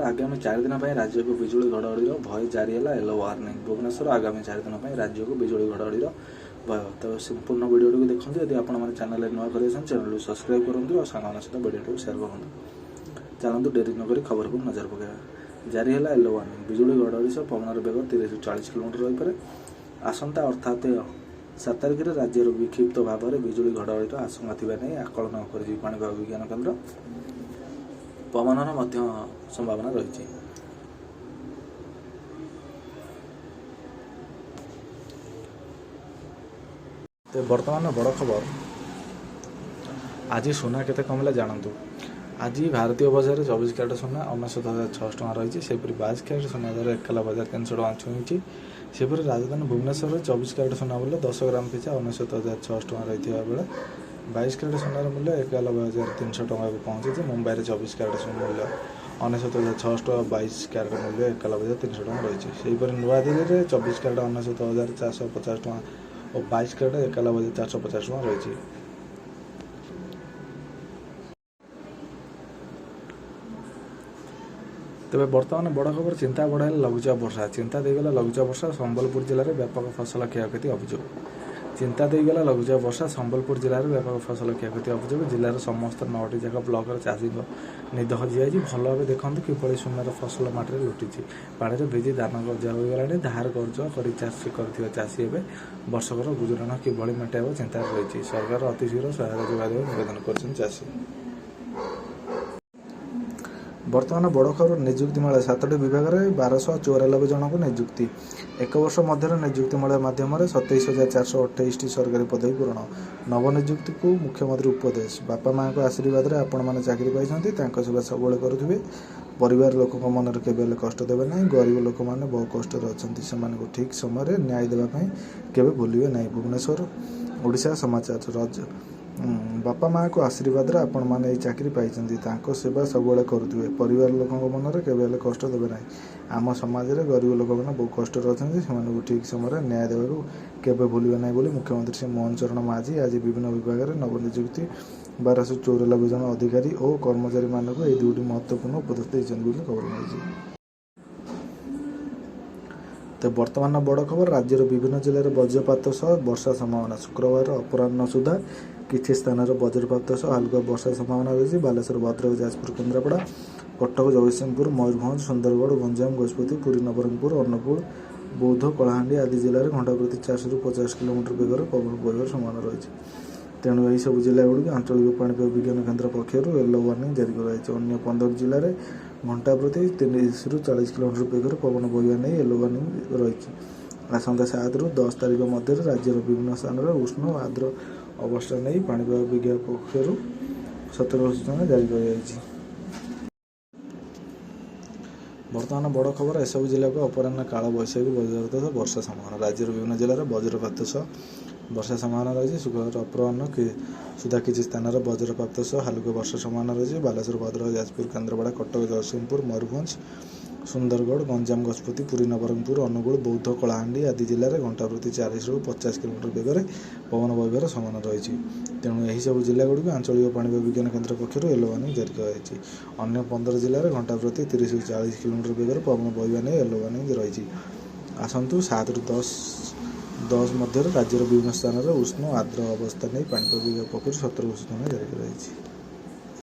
आगामी 4 दिन राज्य को बिजुली घड़घड़ी भय जारी है येलो वार्निंग भुवनेश्वर आगामी 4 दिन राज्य को बिजुली घड़घड़ी भय। तो संपूर्ण वीडियो को देखते यदि आप चैनल नुआ कर चैनल सब्सक्राइब करूँ और सांग सहित वीडियो को शेयर करूँ। चलते डेरी नक खबर को नजर पकड़ा। जारी है येलो वार्निंग बिजुली घड़घड़ी सह पवन बेग 30-40 किलोमीटर रहीपे। आसंता अर्थात 7 तारिख में राज्यर विक्षिप्त भाव में बिजुली घड़घड़ी आशंका थी नहीं आकलन कर पाणीपाग विज्ञान केन्द्र पवनर संभावना रही। तो वर्तमान बड़ खबर आज सुना केते कमिला जानतु। आज भारतीय बजार 24 कैरेट सुना 69,600 टଙ୍କା रही। सेपरी 22 कैरेट सुना दर 51,300 टଙ୍କା छुई। सेपरी राजधानी भुवनेश्वर 24 कैरेट सुना मूल्य 10 ग्राम पिछा 69,600 टଙ୍କା रही बेले 22 कैरेट सुनार मूल्य 91,300 टଙ୍କା को पहुंची। मुंबई में 24 कैरेट मूल्य 69,600 टଙ୍କା 22 कैरेट मूल्य 91,300 टଙ୍କା रही। सेहीपरि नुआदिल्ली में 24 कैरेट 69,450 टଙ୍କା और 22 कैरेट 91,450 टଙ୍କା रही। तेज बर्तमान बड़ खबर चिंता बढ़ाइले लघुचाप वर्षा। चिंता देगला लघुचाप वर्षा संबलपुर जिले में व्यापक फसल क्षयक्षति अभियोग। चिंता देगला लघुचाप वर्षा संबलपुर जिले में व्यापक फसल क्षयक्षति अभियोग। जिलार समस्त 9टी जाक ब्लक चाषी निद हजि जाए। भल भाव देखते किभली सुनार फसल माटी लुटी पानी भिजी धान गजा होगा। धार कर्ज कर चाषी एवं वर्षकर गुजराण किभली मेटाइब चिंतार रही। सरकार अतिशीघ्र सहायता जोगाई निवेदन कर चाषी। वर्तमान बड़ खबर निजुक्ति मेला 7टी विभाग में 1294 जन को निजुक्ति। 1 वर्ष मध्य निजुक्ति मेला मध्यम 27,428 सरकारी पदवी पूरण। नवनिजुक्ति को मुख्यमंत्री उपदेश। बापा माँ को आशीर्वाद आपण मैंने चाकरी पाई सेवा सब करुवे। परिवार लोक मन केवे कष्ट देवे ना। गरीब लोक मैंने बहु कष्ट अच्छा से ठीक समय न्याय देवाई केवे भूलिए ना। भुवनेश्वर ओडिशा समाचार रज बापा माँ को आशीर्वाद आपण मैंने चाकरी पाई सेवा सब करुवे। परिवार लोक मन केवे कष्ट देवे ना। आम समाज में गरीब लोक मैंने बहुत कष्ट अच्छा से ठीक समय न्याय देवा केवे भूलिए ना बोली मुख्यमंत्री श्री मोहन चरण माझी आज विभिन्न विभाग में नवनिजुक्ति 1294 जन अधिकारी और कर्मचारी मानक यह 2टी महत्वपूर्ण उपदेश देते खबर मिली। तो वर्तमान बड़ खबर राज्यर विभिन्न जिले में वज्रपात सह वर्षा संभावना। शुक्रवार अपराह्न सुधा किसी स्थान वज्रपात सह हल्का वर्षा संभावना रही। बालेश्वर भद्रक जाजपुर केन्द्रापड़ा कटक जगतसिंहपुर मयूरभंज सुंदरगढ़ गंजाम गजपति पुरी नवरंगपुर अनुगुल बौद्ध कलाहांडी आदि जिले में घंटा प्रति 400-50 किलोमीटर बेगर पवन बहर संभावना रही। तेणु यही सब जिला गुड़िक आंचलिक पाणीपाग विज्ञान केन्द्र पक्षर येलो वार्निंग जारी कर। अन्य 15 जिले में घंटा प्रति 30-40 किलोमीटर बेगर पवन बहवा नहीं येलो वार्निंग रही। आसंता 7-10 तारिख मध्य राज्यर विभिन्न स्थान में उष्ण आर्द्र अवस्था नहीं पाणीपाग विज्ञान पक्षर सतर्क सूचना जारी कर। वर्तमान बड़ खबर एसबू जिला को अपराह्न काल बैशाखी वज्रपात वर्षा संभावना। राज्यर विभिन्न जिले में वज्रपात सह वर्षा संभावना रही। शुक्रवार अपराह्न सुधा किसी स्थान वज्रपात सह हल्का वर्षा संभावना रही। बालेश्वर भद्रक जाजपुर केन्द्रापड़ा कटक जगतसिंहपुर मयूरभंज सुंदरगढ़ गंजाम गजपति पुरी नवरंगपुर अनुगुल बौद्ध कलाहांडी आदि जिले में घंटा प्रति 40-50 किलोमीटर बेगर पवन बहर संभावना रही। तेणु यही सब जिला गुड़िक आंचलिक पाणीपाग विज्ञान केन्द्र पक्षर येलो वार्निंग जारी कर। अन्य 15 जिले में घंटा प्रति 30-40 किलोमीटर बेगर पवन बहवा नहीं येलो वार्निंग रही। आसतु 7-10 मध्य राज्यर विभिन्न स्थान में उष्ण आर्द्र अवस्था नहीं पाणीपाग विभाग पक्षर सतर्क सूचना जारी कर।